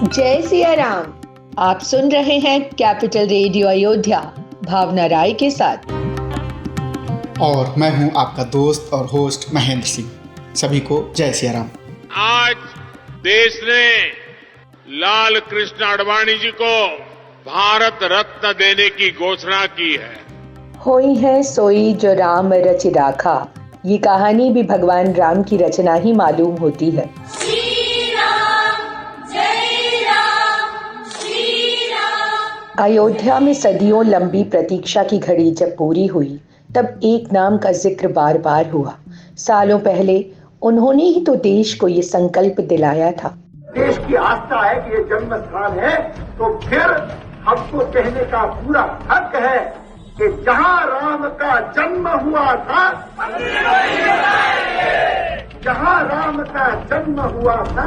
जय सिया राम। आप सुन रहे हैं कैपिटल रेडियो अयोध्या भावना राय के साथ। और मैं हूं आपका दोस्त और होस्ट महेंद्र सिंह। सभी को जय सिया राम। आज देश ने लाल कृष्ण आडवाणी जी को भारत रत्न देने की घोषणा की है। होई है सोई जो राम रचि राखा, ये कहानी भी भगवान राम की रचना ही मालूम होती है। अयोध्या में सदियों लंबी प्रतीक्षा की घड़ी जब पूरी हुई, तब एक नाम का जिक्र बार बार हुआ। सालों पहले उन्होंने ही तो देश को ये संकल्प दिलाया था। देश की आस्था है कि ये जन्म स्थान है, तो फिर हमको कहने का पूरा हक है कि जहाँ राम का जन्म हुआ था, जहाँ राम का जन्म हुआ था,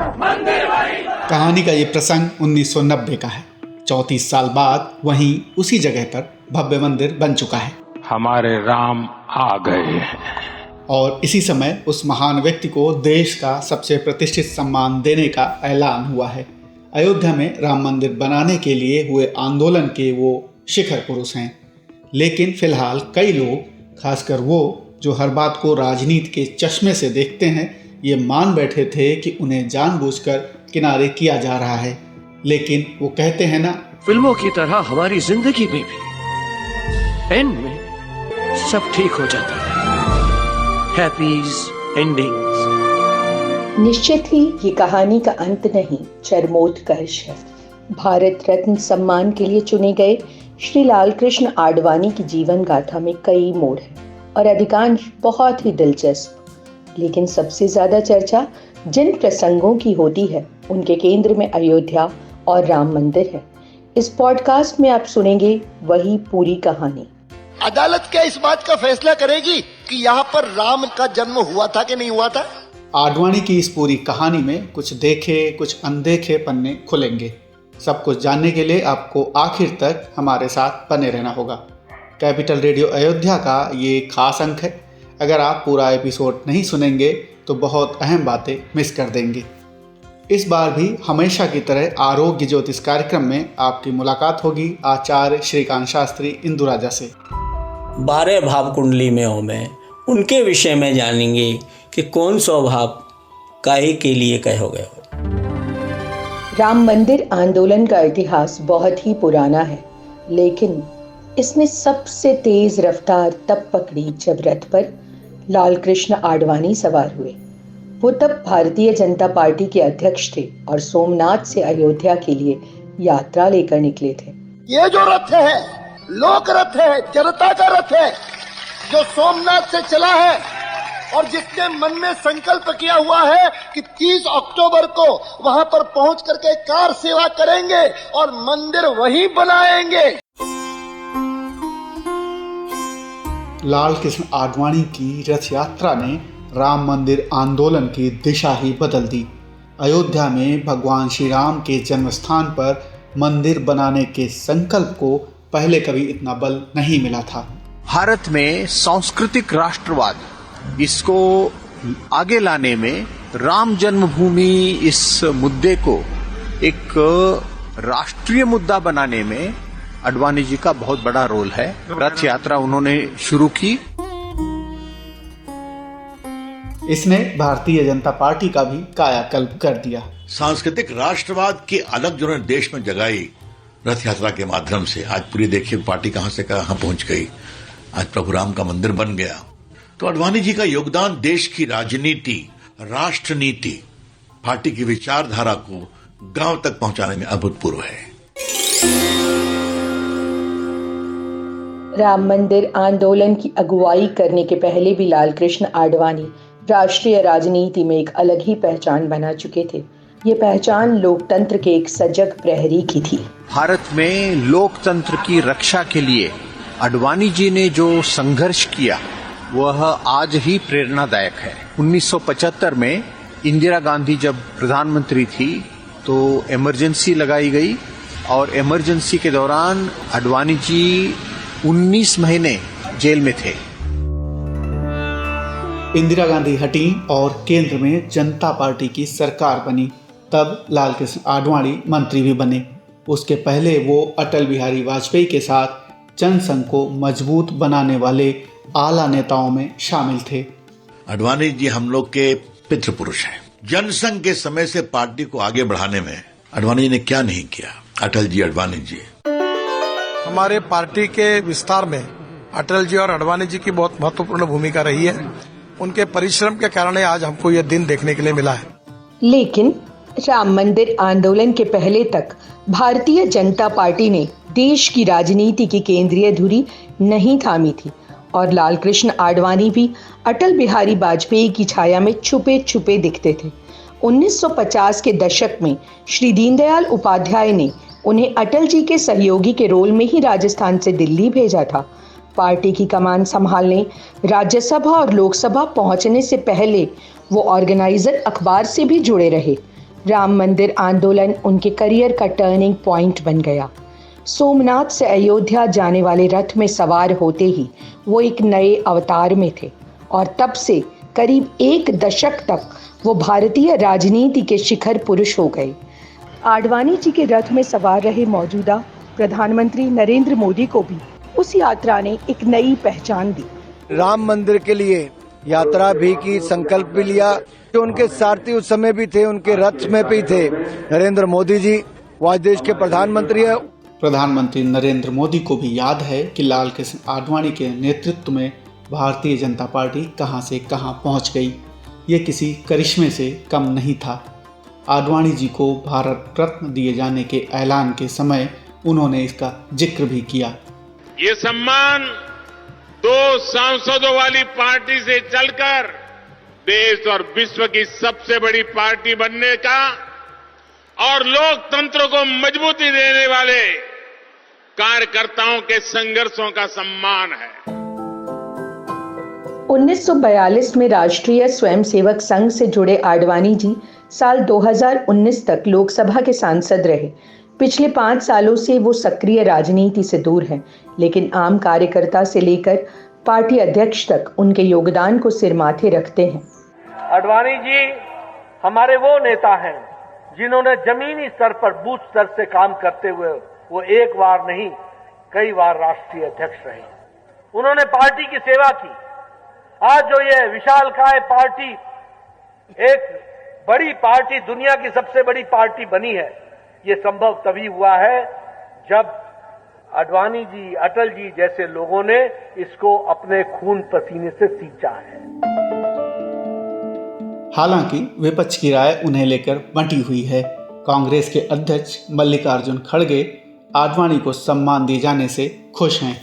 कहानी का ये प्रसंग 1990 का है। 34 साल बाद वहीं उसी जगह पर भव्य मंदिर बन चुका है। हमारे राम आ गए हैं। और इसी समय उस महान व्यक्ति को देश का सबसे प्रतिष्ठित सम्मान देने का ऐलान हुआ है। अयोध्या में राम मंदिर बनाने के लिए हुए आंदोलन के वो शिखर पुरुष हैं। लेकिन फिलहाल कई लोग, खासकर वो जो हर बात को राजनीति के चश्मे से देखते हैं, ये मान बैठे थे कि उन्हें जानबूझकर किनारे किया जा रहा है। लेकिन वो कहते हैं ना, फिल्मों की तरह हमारी जिंदगी में भी एंड में सब ठीक हो जाता है। हैप्पीज एंडिंग्स। निश्चित ही ये कहानी का अंत नहीं, चरमोत्कर्ष है। भारत रत्न सम्मान के लिए चुने गए श्री लाल कृष्ण आडवाणी की जीवन गाथा में कई मोड़ हैं और अधिकांश बहुत ही दिलचस्प। लेकिन सबसे ज्यादा चर्चा जिन प्रसंगों की होती है, उनके केंद्र में अयोध्या और राम मंदिर है। इस पॉडकास्ट में आप सुनेंगे वही पूरी कहानी। अदालत क्या इस बात का फैसला करेगी कि यहाँ पर राम का जन्म हुआ था कि नहीं हुआ था? आडवाणी की इस पूरी कहानी में कुछ देखे कुछ अनदेखे पन्ने खुलेंगे। सब कुछ जानने के लिए आपको आखिर तक हमारे साथ बने रहना होगा। कैपिटल रेडियो अयोध्या का ये खास अंक है। अगर आप पूरा एपिसोड नहीं सुनेंगे तो बहुत अहम बातें मिस कर देंगे। इस बार भी हमेशा की तरह आरोग्य ज्योतिष कार्यक्रम में आपकी मुलाकात होगी आचार्य श्रीकांत शास्त्री इंदुराजा से। 12 भाव कुंडली में हो में उनके विषय में जानेंगे कि कौन सौ भाव काहे के लिए कहे गए हो। राम मंदिर आंदोलन का इतिहास बहुत ही पुराना है, लेकिन इसने सबसे तेज रफ्तार तब पकड़ी जब रथ पर लाल कृष्ण आडवाणी सवार हुए। वो तब भारतीय जनता पार्टी के अध्यक्ष थे और सोमनाथ से अयोध्या के लिए यात्रा लेकर निकले थे। ये जो रथ है, लोक रथ है, जनता का रथ है, जो सोमनाथ से चला है और जिसने मन में संकल्प किया हुआ है कि 30 अक्टूबर को वहां पर पहुंच करके कार सेवा करेंगे और मंदिर वहीं बनाएंगे। लाल कृष्ण आडवाणी की रथ यात्रा ने राम मंदिर आंदोलन की दिशा ही बदल दी। अयोध्या में भगवान श्री राम के जन्म स्थान पर मंदिर बनाने के संकल्प को पहले कभी इतना बल नहीं मिला था। भारत में सांस्कृतिक राष्ट्रवाद, इसको आगे लाने में राम जन्मभूमि इस मुद्दे को एक राष्ट्रीय मुद्दा बनाने में आडवाणी जी का बहुत बड़ा रोल है। रथ यात्रा उन्होंने शुरू की। इसने भारतीय जनता पार्टी का भी कायाकल्प कर दिया। सांस्कृतिक राष्ट्रवाद की अलग जो देश में जगाई रथ यात्रा के माध्यम से। आज पूरी देखिए पार्टी कहां से कहां पहुंच गई। आज प्रभु राम का मंदिर बन गया। तो आडवाणी जी का योगदान देश की राजनीति, राष्ट्र नीति, पार्टी की विचारधारा को गांव तक पहुंचाने में अभूतपूर्व है। राम मंदिर आंदोलन की अगुवाई करने के पहले भी लाल कृष्ण आडवाणी राष्ट्रीय राजनीति में एक अलग ही पहचान बना चुके थे। ये पहचान लोकतंत्र के एक सजग प्रहरी की थी। भारत में लोकतंत्र की रक्षा के लिए आडवाणी जी ने जो संघर्ष किया वह आज ही प्रेरणादायक है। 1975 में इंदिरा गांधी जब प्रधानमंत्री थी तो इमरजेंसी लगाई गई और इमरजेंसी के दौरान आडवाणी जी 19 महीने जेल में थे। इंदिरा गांधी हटी और केंद्र में जनता पार्टी की सरकार बनी। तब लालकृष्ण आडवाणी मंत्री भी बने। उसके पहले वो अटल बिहारी वाजपेयी के साथ जनसंघ को मजबूत बनाने वाले आला नेताओं में शामिल थे। आडवाणी जी हम लोग के पितृ पुरुष हैं। जनसंघ के समय से पार्टी को आगे बढ़ाने में आडवाणी जी ने क्या नहीं किया। अटल जी, आडवाणी जी हमारे पार्टी के विस्तार में अटल जी और आडवाणी जी की बहुत महत्वपूर्ण भूमिका रही है। उनके परिश्रम के कारण आज हमको यह दिन देखने के लिए मिला है। लेकिन राम मंदिर आंदोलन के पहले तक भारतीय जनता पार्टी ने देश की राजनीति की केंद्रीय धुरी नहीं थामी थी और लालकृष्ण आडवाणी भी अटल बिहारी वाजपेयी की छाया में छुपे छुपे दिखते थे। 1950 के दशक में श्री दीनदयाल उपाध्याय ने उन्हें अटल जी के सहयोगी के रोल में ही राजस्थान से दिल्ली भेजा था। पार्टी की कमान संभालने राज्यसभा और लोकसभा पहुंचने से पहले वो ऑर्गेनाइजर अखबार से भी जुड़े रहे। राम मंदिर आंदोलन उनके करियर का टर्निंग पॉइंट बन गया। सोमनाथ से अयोध्या जाने वाले रथ में सवार होते ही वो एक नए अवतार में थे और तब से करीब एक दशक तक वो भारतीय राजनीति के शिखर पुरुष हो गए। आडवाणी जी के रथ में सवार रहे मौजूदा प्रधानमंत्री नरेंद्र मोदी को भी उस यात्रा ने एक नई पहचान दी। राम मंदिर के लिए यात्रा भी की, संकल्प भी लिया। जो उनके सारथी उस समय भी थे, उनके रथ में भी थे नरेंद्र मोदी जी, वो आज देश के प्रधानमंत्री है। प्रधानमंत्री नरेंद्र मोदी को भी याद है कि लालकृष्ण आडवाणी के नेतृत्व में भारतीय जनता पार्टी कहां से कहां पहुंच गई। ये किसी करिश्मे से कम नहीं था। आडवाणी जी को भारत रत्न दिए जाने के ऐलान के समय उन्होंने इसका जिक्र भी किया। ये सम्मान 2 सांसदों वाली पार्टी से चलकर देश और विश्व की सबसे बड़ी पार्टी बनने का और लोकतंत्र को मजबूती देने वाले कार्यकर्ताओं के संघर्षों का सम्मान है। 1942 में राष्ट्रीय स्वयंसेवक संघ से जुड़े आडवाणी जी साल 2019 तक लोकसभा के सांसद रहे। पिछले 5 सालों से वो सक्रिय राजनीति से दूर हैं, लेकिन आम कार्यकर्ता से लेकर पार्टी अध्यक्ष तक उनके योगदान को सिर माथे रखते हैं। आडवाणी जी हमारे वो नेता हैं जिन्होंने जमीनी स्तर पर बूथ स्तर से काम करते हुए वो एक बार नहीं कई बार राष्ट्रीय अध्यक्ष रहे। उन्होंने पार्टी की सेवा की। आज जो ये विशालकाय पार्टी, एक बड़ी पार्टी, दुनिया की सबसे बड़ी पार्टी बनी है, ये संभव तभी हुआ है जब आडवाणी जी, अटल जी जैसे लोगों ने इसको अपने खून पसीने से सींचा है। हालांकि विपक्ष की राय उन्हें लेकर बंटी हुई है। कांग्रेस के अध्यक्ष मल्लिकार्जुन खड़गे आडवाणी को सम्मान दिए जाने से खुश हैं।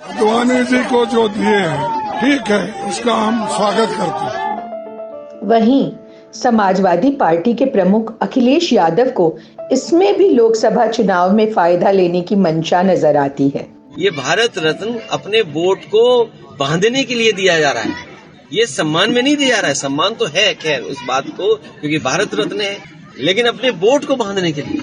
आडवाणी जी को जो दिए हैं ठीक है, उसका हम स्वागत करते हैं। वहीं समाजवादी पार्टी के प्रमुख अखिलेश यादव को इसमें भी लोकसभा चुनाव में फायदा लेने की मंशा नजर आती है। ये भारत रत्न अपने वोट को बांधने के लिए दिया जा रहा है, ये सम्मान में नहीं दिया जा रहा है। सम्मान तो है खैर उस बात को, क्योंकि भारत रत्न है, लेकिन अपने वोट को बांधने के लिए।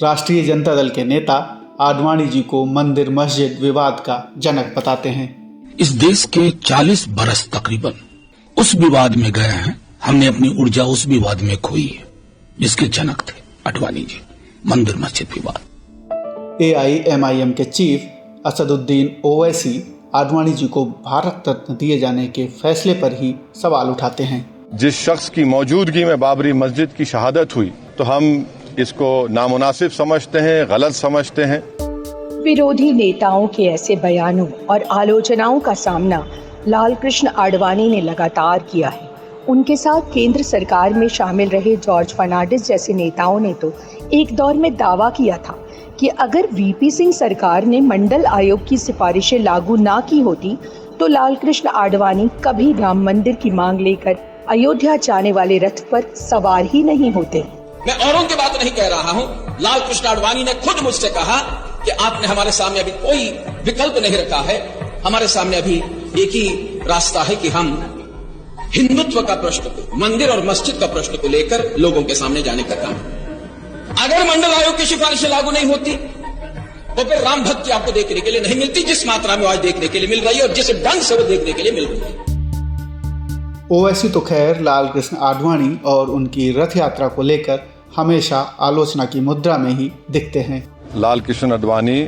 राष्ट्रीय जनता दल के नेता आडवाणी जी को मंदिर मस्जिद विवाद का जनक बताते हैं। इस देश के 40 बरस तकरीबन उस विवाद में गए हैं। हमने अपनी ऊर्जा उस विवाद में खोई है जिसके जनक थे आडवाणी जी, मंदिर मस्जिद विवाद। AIMIM के चीफ असदुद्दीन ओवैसी आडवाणी जी को भारत रत्न दिए जाने के फैसले पर ही सवाल उठाते हैं। जिस शख्स की मौजूदगी में बाबरी मस्जिद की शहादत हुई, तो हम इसको नामुनासिब समझते हैं, गलत समझते हैं। विरोधी नेताओं के ऐसे बयानों और आलोचनाओं का सामना लालकृष्ण आडवाणी ने लगातार किया है। उनके साथ केंद्र सरकार में शामिल रहे जॉर्ज फर्नांडिस जैसे नेताओं ने तो एक दौर में दावा किया था कि अगर VP सिंह सरकार ने मंडल आयोग की सिफारिशें लागू ना की होती तो लालकृष्ण आडवाणी कभी राम मंदिर की मांग लेकर अयोध्या जाने वाले रथ पर सवार ही नहीं होते। मैं औरों की बात नहीं कह रहा हूँ। लालकृष्ण आडवाणी ने खुद मुझसे कहा कि आपने हमारे सामने अभी कोई विकल्प नहीं रखा है, हमारे सामने अभी एक ही रास्ता है कि हम हिंदुत्व का प्रश्न को, मंदिर और मस्जिद का प्रश्न को लेकर लोगों के सामने जाने का काम। अगर मंडल आयोग की सिफारिशें लागू नहीं होती तो फिर राम भक्ति आपको देखने के लिए नहीं मिलती जिस मात्रा में आज देखने के लिए मिल रही है और जिस ढंग से वो देखने के लिए मिल रही है। ओवैसी तो खैर लालकृष्ण आडवाणी और उनकी रथ यात्रा को लेकर हमेशा आलोचना की मुद्रा में ही दिखते हैं। लाल कृष्ण आडवाणी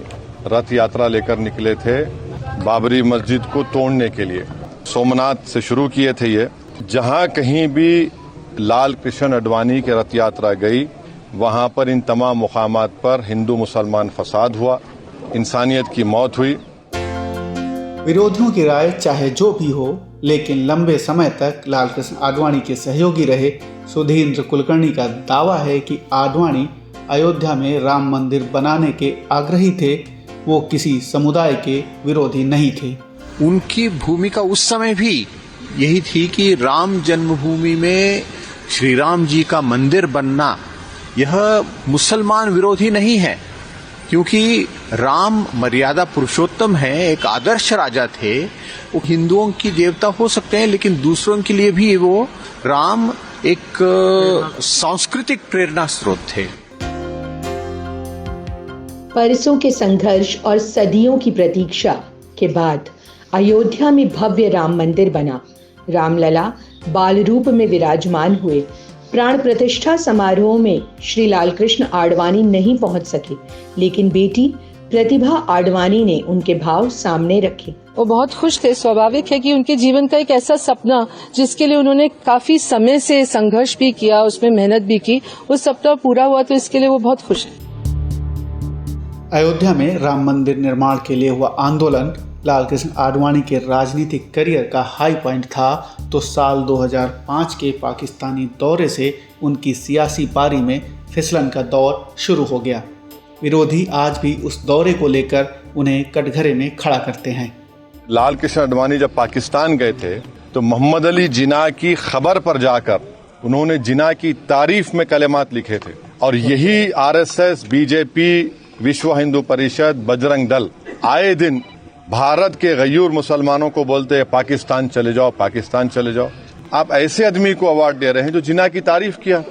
रथ यात्रा लेकर निकले थे बाबरी मस्जिद को तोड़ने के लिए। सोमनाथ से शुरू किए थे ये। जहां कहीं भी लाल कृष्ण आडवाणी की रथ यात्रा गई वहां पर इन तमाम मुकामात पर हिंदू मुसलमान फसाद हुआ, इंसानियत की मौत हुई। विरोधियों की राय चाहे जो भी हो, लेकिन लंबे समय तक लाल कृष्ण आडवाणी के सहयोगी रहे सुधींद्र कुलकर्णी का दावा है कि आडवाणी अयोध्या में राम मंदिर बनाने के आग्रही थे, वो किसी समुदाय के विरोधी नहीं थे। उनकी भूमिका उस समय भी यही थी कि राम जन्मभूमि में श्री राम जी का मंदिर बनना यह मुसलमान विरोधी नहीं है, क्योंकि राम मर्यादा पुरुषोत्तम है, एक आदर्श राजा थे। वो हिंदुओं की देवता हो सकते हैं, लेकिन दूसरों के लिए भी वो राम एक सांस्कृतिक प्रेरणा स्रोत थे। परसों के संघर्ष और सदियों की प्रतीक्षा के बाद अयोध्या में भव्य राम मंदिर बना। रामलला बाल रूप में विराजमान हुए। प्राण प्रतिष्ठा समारोह में श्री लालकृष्ण आडवाणी नहीं पहुंच सके, लेकिन बेटी प्रतिभा आडवाणी ने उनके भाव सामने रखे। वो बहुत खुश थे। स्वाभाविक है कि उनके जीवन का एक ऐसा सपना जिसके लिए उन्होंने काफी समय से संघर्ष भी किया, उसमें मेहनत भी की, वो सपना पूरा हुआ, तो इसके लिए वो बहुत खुश है। अयोध्या में राम मंदिर निर्माण के लिए हुआ आंदोलन लाल कृष्ण आडवाणी के राजनीतिक करियर का हाई पॉइंट था, तो साल 2005 के पाकिस्तानी दौरे से उनकी सियासी पारी में फिसलन का दौर शुरू हो गया। विरोधी आज भी उस दौरे को लेकर उन्हें कटघरे में खड़ा करते हैं। लाल कृष्ण आडवाणी जब पाकिस्तान गए थे तो मोहम्मद अली जिन्ना की खबर पर जाकर उन्होंने जिन्ना की तारीफ में कलेमात लिखे थे, और यही आरएसएस, बीजेपी, विश्व हिंदू परिषद, बजरंग दल आए दिन भारत के गयूर मुसलमानों को बोलते हैं पाकिस्तान चले जाओ, पाकिस्तान चले जाओ। आप ऐसे आदमी को अवार्ड दे रहे हैं जो जिन्ना की तारीफ किया।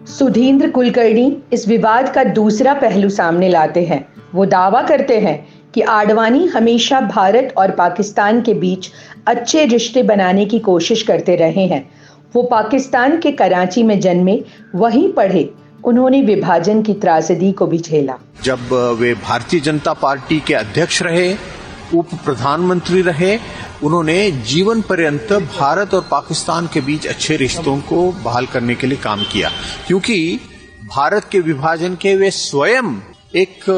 सुधींद्र कुलकर्णी इस विवाद का दूसरा पहलू सामने लाते हैं। वो दावा करते हैं कि आडवाणी हमेशा भारत और पाकिस्तान के बीच अच्छे रिश्ते बनाने की कोशिश करते रहे हैं। वो पाकिस्तान के कराची में जन्मे, वहीं पढ़े, उन्होंने विभाजन की त्रासदी को भी झेला। जब वे भारतीय जनता पार्टी के अध्यक्ष रहे, उप प्रधानमंत्री रहे, उन्होंने जीवन पर्यंत भारत और पाकिस्तान के बीच अच्छे रिश्तों को बहाल करने के लिए काम किया, क्योंकि भारत के विभाजन के वे स्वयं एक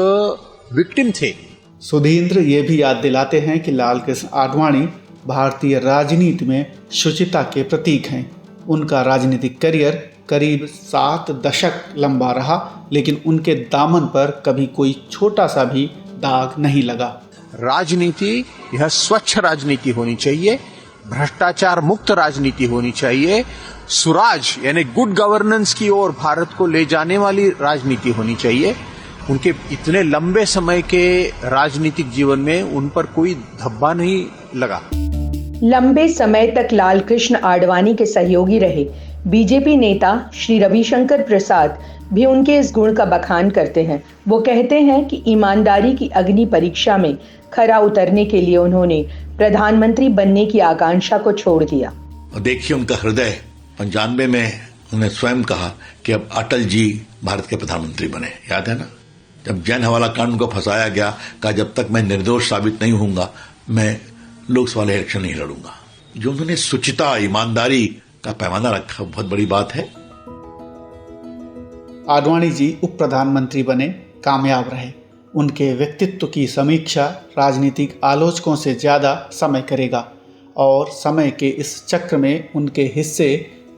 विक्टिम थे। सुधींद्र ये भी याद दिलाते हैं कि लाल कृष्ण आडवाणी भारतीय राजनीति में शुचिता के प्रतीक हैं। उनका राजनीतिक करियर करीब 7 दशक लंबा रहा, लेकिन उनके दामन पर कभी कोई छोटा सा भी दाग नहीं लगा। राजनीति यह स्वच्छ राजनीति होनी चाहिए, भ्रष्टाचार मुक्त राजनीति होनी चाहिए, सुराज यानी गुड गवर्नेंस की ओर भारत को ले जाने वाली राजनीति होनी चाहिए। उनके इतने लंबे समय के राजनीतिक जीवन में उन पर कोई धब्बा नहीं लगा। लंबे समय तक लाल कृष्ण आडवाणी के सहयोगी रहे बीजेपी नेता श्री रविशंकर प्रसाद भी उनके इस गुण का बखान करते हैं। वो कहते हैं कि ईमानदारी की अग्नि परीक्षा में खरा उतरने के लिए उन्होंने प्रधानमंत्री बनने की आकांक्षा को छोड़ दिया। और देखिए उनका हृदय, 95 में उन्होंने स्वयं कहा कि अब अटल जी भारत के प्रधानमंत्री बने, याद है ना? जब जैन हवाला कांड को फंसाया गया, कहा जब तक मैं निर्दोष साबित नहीं होऊंगा मैं लोकसभा इलेक्शन नहीं लड़ूंगा। जो उन्होंने सुचिता, ईमानदारी का पैमाना रखा, बहुत बड़ी बात है। आडवाणी जी उप प्रधानमंत्री बने, कामयाब रहे। उनके व्यक्तित्व की समीक्षा राजनीतिक आलोचकों से ज्यादा समय करेगा, और समय के इस चक्र में उनके हिस्से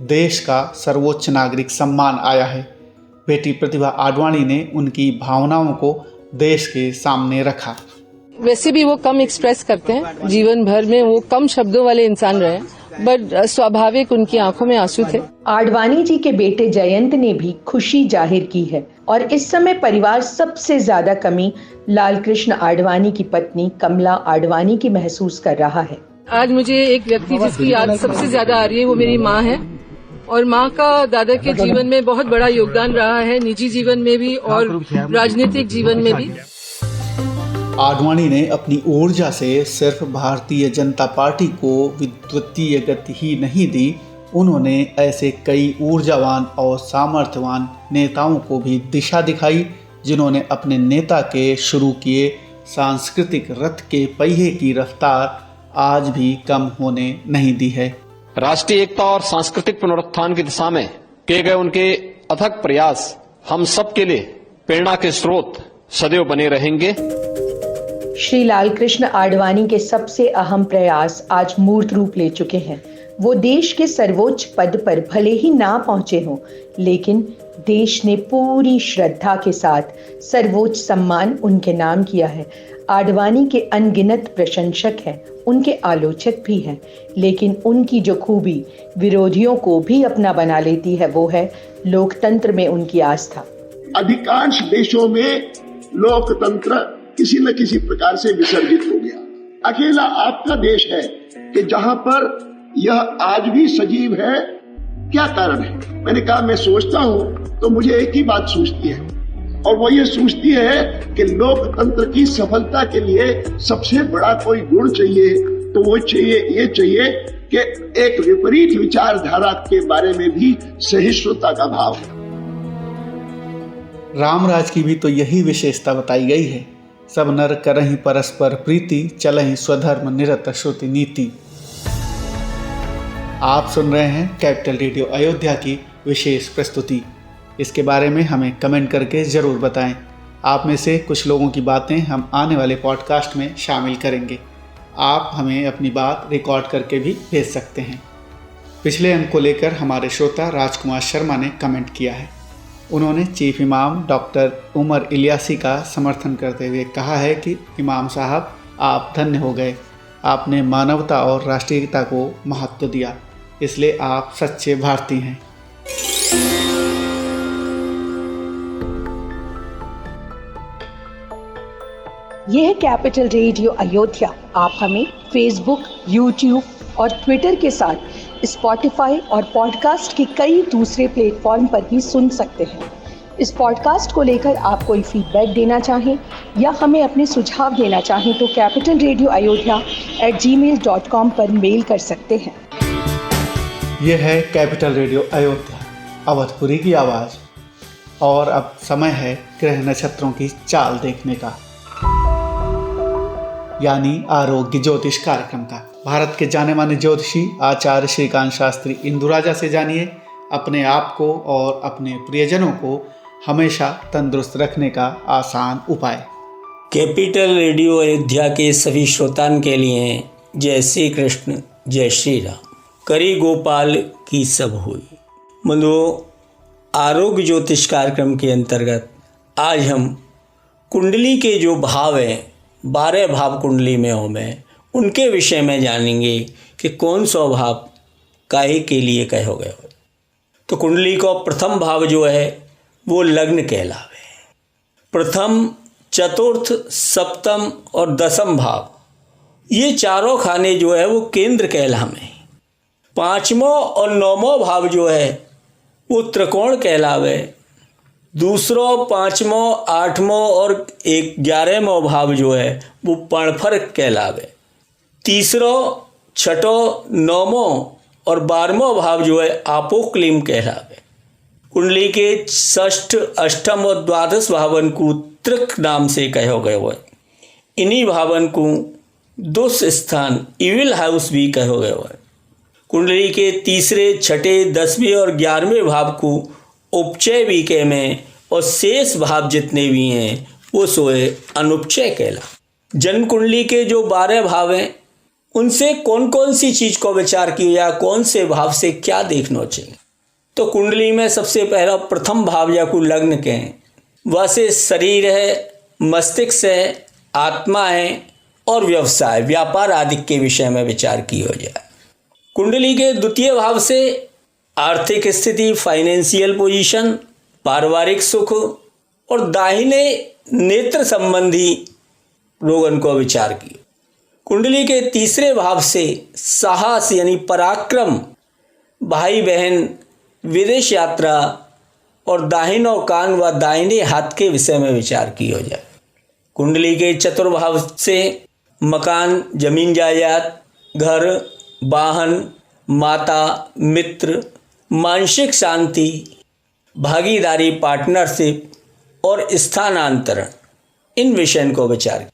देश का सर्वोच्च नागरिक सम्मान आया है। बेटी प्रतिभा आडवाणी ने उनकी भावनाओं को देश के सामने रखा। वैसे भी वो कम एक्सप्रेस करते हैं, जीवन भर में वो कम शब्दों वाले इंसान रहे, बट स्वाभाविक उनकी आंखों में आंसू थे। आडवाणी जी के बेटे जयंत ने भी खुशी जाहिर की है, और इस समय परिवार सबसे ज्यादा कमी लाल कृष्ण आडवाणी की पत्नी कमला आडवाणी की महसूस कर रहा है। आज मुझे एक व्यक्ति जिसकी याद सबसे ज्यादा आ रही है वो मेरी माँ है, और माँ का दादा के जीवन में बहुत बड़ा योगदान रहा है, निजी जीवन में भी और राजनीतिक जीवन में भी। आडवाणी ने अपनी ऊर्जा से सिर्फ भारतीय जनता पार्टी को विद्युतीय गति ही नहीं दी, उन्होंने ऐसे कई ऊर्जावान और सामर्थ्यवान नेताओं को भी दिशा दिखाई जिन्होंने अपने नेता के शुरू किए सांस्कृतिक रथ के पहिए की रफ्तार आज भी कम होने नहीं दी है। राष्ट्रीय एकता और सांस्कृतिक पुनरुत्थान की दिशा में किए गए उनके अथक प्रयास हम सब के लिए प्रेरणा के स्रोत सदैव बने रहेंगे। श्री लालकृष्ण आडवाणी के सबसे अहम प्रयास आज मूर्त रूप ले चुके हैं। वो देश के सर्वोच्च पद पर भले ही ना पहुंचे हों, लेकिन देश ने पूरी श्रद्धा के साथ सर्वोच्च सम्मान उनके नाम किया है। आडवाणी के अनगिनत प्रशंसक हैं, उनके आलोचक भी हैं, लेकिन उनकी जो खूबी विरोधियों को भी अपना बना लेती है वो है लोकतंत्र में उनकी आस्था। अधिकांश देशों में लोकतंत्र किसी न किसी प्रकार से विसर्जित हो गया। अकेला आपका देश है कि जहां पर यह आज भी सजीव है। क्या कारण है? मैंने कहा मैं सोचता हूं तो मुझे एक ही बात सूझती है, और वो ये सूझती है कि लोकतंत्र की सफलता के लिए सबसे बड़ा कोई गुण चाहिए तो वो ये चाहिए कि एक विपरीत विचारधारा के बारे में भी सहिष्णुता का भाव। रामराज की भी तो यही विशेषता बताई गई है। सब नर करहि परस्पर प्रीति, चलहि स्वधर्म निरत श्रुति नीति। आप सुन रहे हैं कैपिटल रेडियो अयोध्या की विशेष प्रस्तुति। इसके बारे में हमें कमेंट करके ज़रूर बताएं। आप में से कुछ लोगों की बातें हम आने वाले पॉडकास्ट में शामिल करेंगे। आप हमें अपनी बात रिकॉर्ड करके भी भेज सकते हैं। पिछले अंक को लेकर हमारे श्रोता राजकुमार शर्मा ने कमेंट किया है। उन्होंने चीफ इमाम डॉक्टर उमर इलियासी का समर्थन करते हुए कहा है कि इमाम साहब आप धन्य हो गए, आपने मानवता और राष्ट्रीयता को महत्व दिया, इसलिए आप सच्चे भारतीय हैं। यह है कैपिटल रेडियो अयोध्या। आप हमें फेसबुक, यूट्यूब और ट्विटर के साथ स्पॉटिफाई और पॉडकास्ट के कई दूसरे प्लेटफॉर्म पर भी सुन सकते हैं। इस पॉडकास्ट को लेकर आप कोई फीडबैक देना चाहें या हमें अपने सुझाव देना चाहें तो capitalradioayodhya@gmail.com पर मेल कर सकते हैं। यह है कैपिटल रेडियो अयोध्या, अवधपुरी की आवाज़। और अब समय है ग्रह नक्षत्रों की चाल देखने का, यानी आरोग्य ज्योतिष कार्यक्रम का। भारत के जाने माने ज्योतिषी आचार्य श्रीकांत शास्त्री इंदुराजा से जानिए अपने आप को और अपने प्रियजनों को हमेशा तंदुरुस्त रखने का आसान उपाय। कैपिटल रेडियो अयोध्या के सभी श्रोताओं के लिए जय श्री कृष्ण, जय श्री राम। करी गोपाल की सब हुई। बंधुओं, आरोग्य ज्योतिष कार्यक्रम के अंतर्गत आज हम कुंडली के जो भाव हैं, 12 भाव कुंडली में हों, उनके विषय में जानेंगे कि कौन सा भाव काहे के लिए कहो गए हो। तो कुंडली का प्रथम भाव जो है वो लग्न कहलावे। प्रथम, चतुर्थ, सप्तम और दसम भाव, ये चारों खाने जो है वो केंद्र कहलावे। पांचवा और नौवां भाव जो है वो त्रिकोण कहलावे। दूसरा, पांचवा, आठवां और 11वां भाव जो है वो पर्णफर कहलावे। तीसरा, छठा, नौवां और 12वां भाव जो है आपोक्लिम कहलावे। कुंडली के षष्ठ, अष्टम और द्वादश भावन को त्रिक नाम से कहो गए हुए। इन्हीं भावन को दुष्ट स्थान, इविल हाउस भी कहो गए हुए। कुंडली के तीसरे, छठे, 10वें और 11वें भाव को उपचय भी कह में, और शेष भाव जितने भी हैं वो सोए अनुपचय कहला। जन्म कुंडली के जो 12 भाव हैं उनसे कौन कौन सी चीज को विचार किया जाए, कौन से भाव से क्या देखना चाहिए। तो कुंडली में सबसे पहला प्रथम भाव या को लग्न के, वह से शरीर है, मस्तिष्क है, आत्मा है और व्यवसाय, व्यापार आदि के विषय में विचार किया जाए। कुंडली के द्वितीय भाव से आर्थिक स्थिति, फाइनेंशियल पोजीशन, पारिवारिक सुख और दाहिने नेत्र संबंधी रोगन को विचार किया। कुंडली के तीसरे भाव से साहस यानी पराक्रम, भाई बहन, विदेश यात्रा और दाहिनो कान व दाहिने हाथ के विषय में विचार किया जाए। कुंडली के चतुर्भाव से मकान, जमीन जायदाद, घर, वाहन, माता, मित्र, मानसिक शांति, भागीदारी, पार्टनरशिप और स्थानांतरण, इन विषयों को विचार।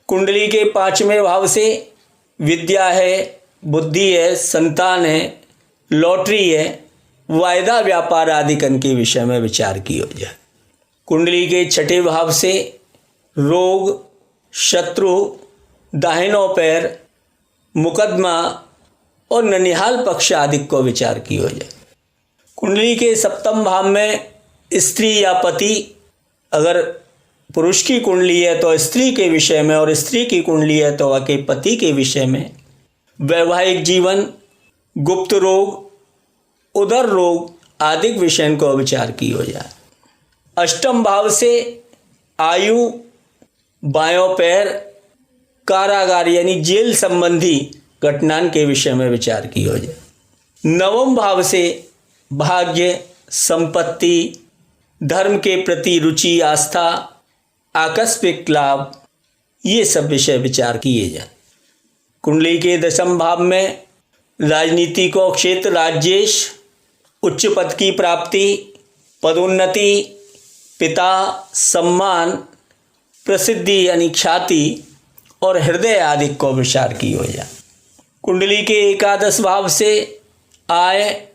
कुंडली के 5वें भाव से विद्या है, बुद्धि है, संतान है, लॉटरी है, वायदा व्यापार आदि कन के विषय में विचार किया जाए। कुंडली के 6ठे भाव से रोग, शत्रु, दाहिनों पैर, मुकदमा और ननिहाल पक्ष आदि को विचार किया जाए। कुंडली के 7वें भाव में स्त्री या पति, अगर पुरुष की कुंडली है तो स्त्री के विषय में और स्त्री की कुंडली है तो वह पति के विषय में। वैवाहिक जीवन, गुप्त रोग, उदर रोग आदि विषय को विचार किया जाए। 8वें भाव से आयु, बायों पैर, कारागार यानी जेल संबंधी घटनाओं के विषय में विचार किया जाए। 9वें भाव से भाग्य, संपत्ति, धर्म के प्रति रुचि, आस्था, आकस्मिक लाभ, ये सब विषय विचार किए जाए। कुंडली के 10वें भाव में राजनीति को क्षेत्र, राज्येश, उच्च पद की प्राप्ति, पदोन्नति, पिता, सम्मान, प्रसिद्धि यानी ख्याति और हृदय आदि को विचार किया जाए। कुंडली के 11 भाव से आय,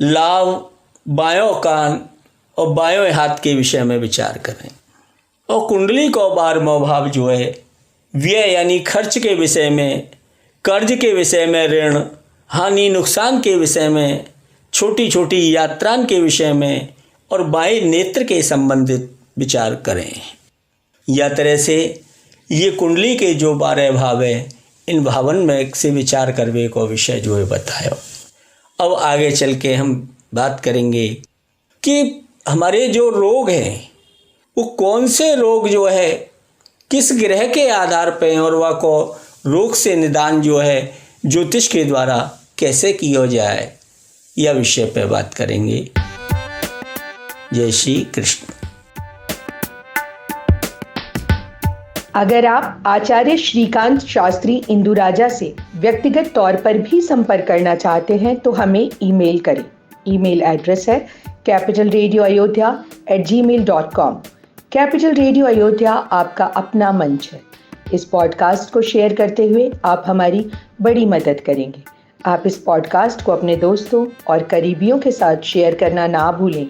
लाभ, बायों कान और बायों हाथ के विषय में विचार करें। और कुंडली को 12वां भाव जो है व्यय यानी खर्च के विषय में, कर्ज के विषय में, ऋण, हानि, नुकसान के विषय में, छोटी छोटी यात्राओं के विषय में और बाएं नेत्र के संबंधित विचार करें। या तरह से ये कुंडली के जो 12 भाव है, इन भावन में से विचार करने को विषय जो है बताया। अब आगे चल के हम बात करेंगे कि हमारे जो रोग हैं वो कौन से रोग जो है किस ग्रह के आधार पर हैं और वह को रोग से निदान जो है ज्योतिष के द्वारा कैसे किया जाए, यह विषय पर बात करेंगे। जय श्री कृष्ण। अगर आप आचार्य श्रीकांत शास्त्री इंदुराजा से व्यक्तिगत तौर पर भी संपर्क करना चाहते हैं तो हमें ईमेल करें। ईमेल एड्रेस है capitalradioayodhya@gmail.com। कैपिटल रेडियो अयोध्या आपका अपना मंच है। इस पॉडकास्ट को शेयर करते हुए आप हमारी बड़ी मदद करेंगे। आप इस पॉडकास्ट को अपने दोस्तों और करीबियों के साथ शेयर करना ना भूलें।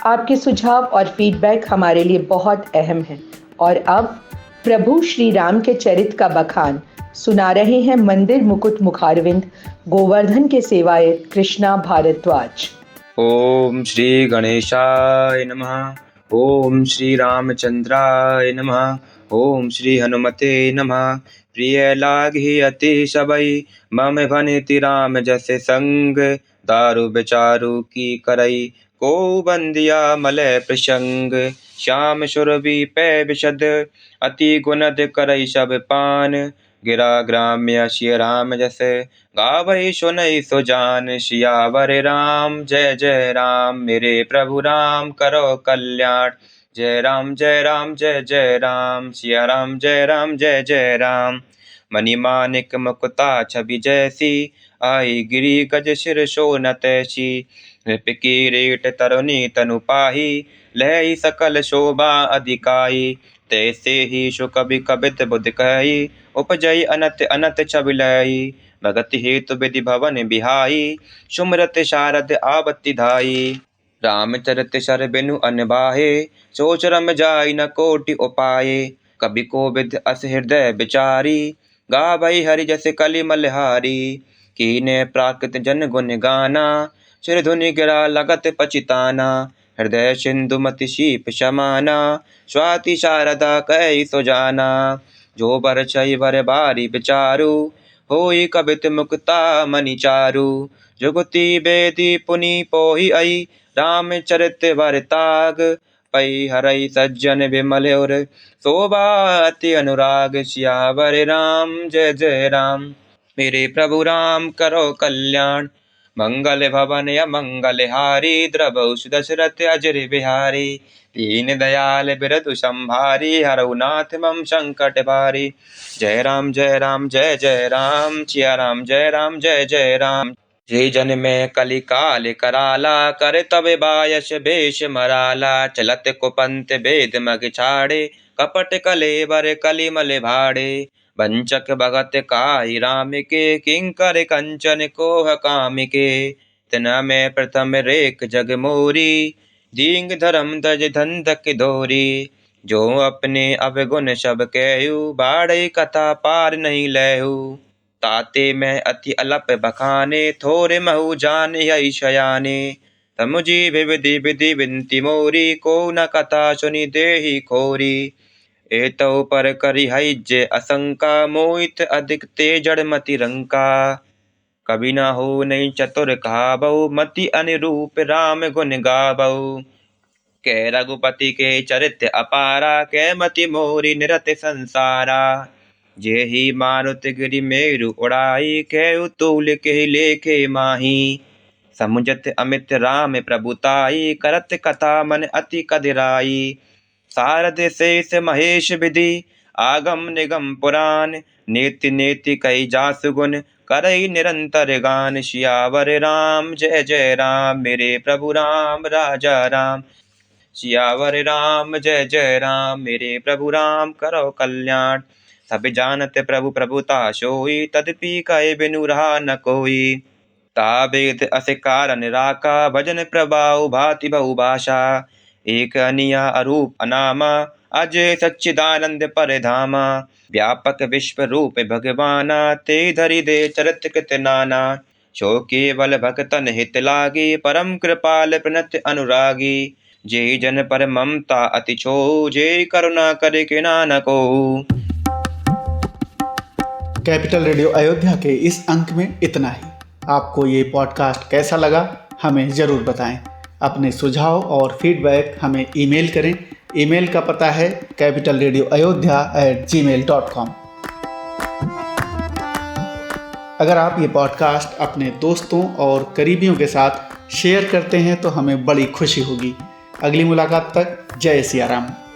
आपके सुझाव और फीडबैक हमारे लिए बहुत अहम है। और अब प्रभु श्री राम के चरित्र का बखान सुना रहे हैं मंदिर मुकुट मुखारविंद गोवर्धन के सेवायत कृष्णा भारद्वाज। ओम श्री गणेशाय नमः। ओम श्री रामचंद्राय नमः। ओम श्री हनुमते नमः। प्रिय लागी अति सबई मम भनिति राम जैसे संग। दारु बेचारू की करई को बंदिया मलय प्रसंग। श्याम सुरभि पै विशद अति गुणद करई सब पान। गिरा ग्राम्य श्री राम जैसे गावई सुनई सो जान। सियावर राम जय जय राम मेरे प्रभु राम करो कल्याण। जय राम जय राम जय जय राम सिया राम जय जय राम। मणिमानिक मुकुता छवि जैसी आई गिरी गज सिर शोन तैसी। रिपकी रेट तरुणी तनु पाही लहई सकल शोभा अधिकाई। तैसे ही शु कवि कबित बुद्ध कही उपजई अनत अनत छवि लई। भगत हेतु विधि भवन बिहाई सुमरत शारद आवति धाई। रामचरित सर बिनु अनबाहे सोच रम जाई न कोटि उपाये। कवि को विद अस हृदय विचारी गावई हरि जैसे कलि मलहारी। कीने प्राकृत जन गुण गाना सिर धुनि गिरा लगत पचिताना। हृदय सिंधु मति शीप समाना स्वाति शारदा कहि सो जाना। जो बर छई बर बारी विचारू होई कबित मुक्ता मणि चारु। जुगति बेदी पुनि पोहि आई रामचरित वर ताग। पई हरई सज्जन विमल और शोभा अति अनुराग। सियावर राम जय जय राम मेरे प्रभु राम करो कल्याण। मंगल भवन या मंगल हारी द्रवौ दशरथ अजर बिहारी। दीन दयाल बिरदु संभारी हरौ नाथ मम संकट भारी। जय राम जय जय राम सिया राम जय जय राम। जे जन में कली काल कराला, कर तब बायस बेश मराला। चलत कुपंत भेद मग छाड़े, कपट कलेबर कलिमल भाड़े। वंचक भगत काई राम के, किंकर कंचन कोह काम के। तना में प्रथम रेख जग मोरी, दींग धर्म दज धंधक धोरी। जो अपने अवगुण सब कहू, बाढ़ कथा पार नहीं लहू। ताते में अति अलप बखाने, थोरे महु जान यही शयाने। तमुझी विविधि विधि विनती मोरी, को न कथा सुनी देहि खोरी। एतौ पर करि हैज असंका, मोहित अधिक ते जड़मति रंका। कभी न हो नहीं चतुर कहाबहु, मति अनुरूप राम गुण गाबहु। कै रघुपति के चरित्र अपारा, कै मति मोरी निरत संसारा। जेहि मारुत गिरि मेरु उड़ाई, कै तूल के लेखे माही। समुझत अमित राम प्रभुताई, करत कथा मन अति कदिराई। सारद शेष महेश विधि, आगम निगम पुराण। नेति नेति कही जासु गुण, करई निरंतर गान। सियावर राम जय जय राम, मेरे प्रभु राम राजा राम। सियावर राम जय जय राम, मेरे प्रभु राम करो कल्याण। सब जानत प्रभु प्रभुता सोई, तदपि कहे बिनु रहा न कोई। ताबेद अस कारण राका, भजन प्रभाव भांति बहु भाषा। एक अनिया अरूप अनामा, अजय सच्चिदानंद परधामा। व्यापक विश्व रूप भगवाना, ते धरि दे चरित कृत नाना। सो केवल भक्तन हित लागी, परम कृपाल प्रणत अनुरागी। जे जन पर ममता अति छो, जे करुणा करे किना न को। कैपिटल रेडियो अयोध्या के इस अंक में इतना ही। आपको ये पॉडकास्ट कैसा लगा हमें ज़रूर बताएं। अपने सुझाव और फीडबैक हमें ईमेल करें। ईमेल का पता है capitalradioayodhya@gmail.com। अगर आप ये पॉडकास्ट अपने दोस्तों और करीबियों के साथ शेयर करते हैं तो हमें बड़ी खुशी होगी। अगली मुलाकात तक जय सिया राम।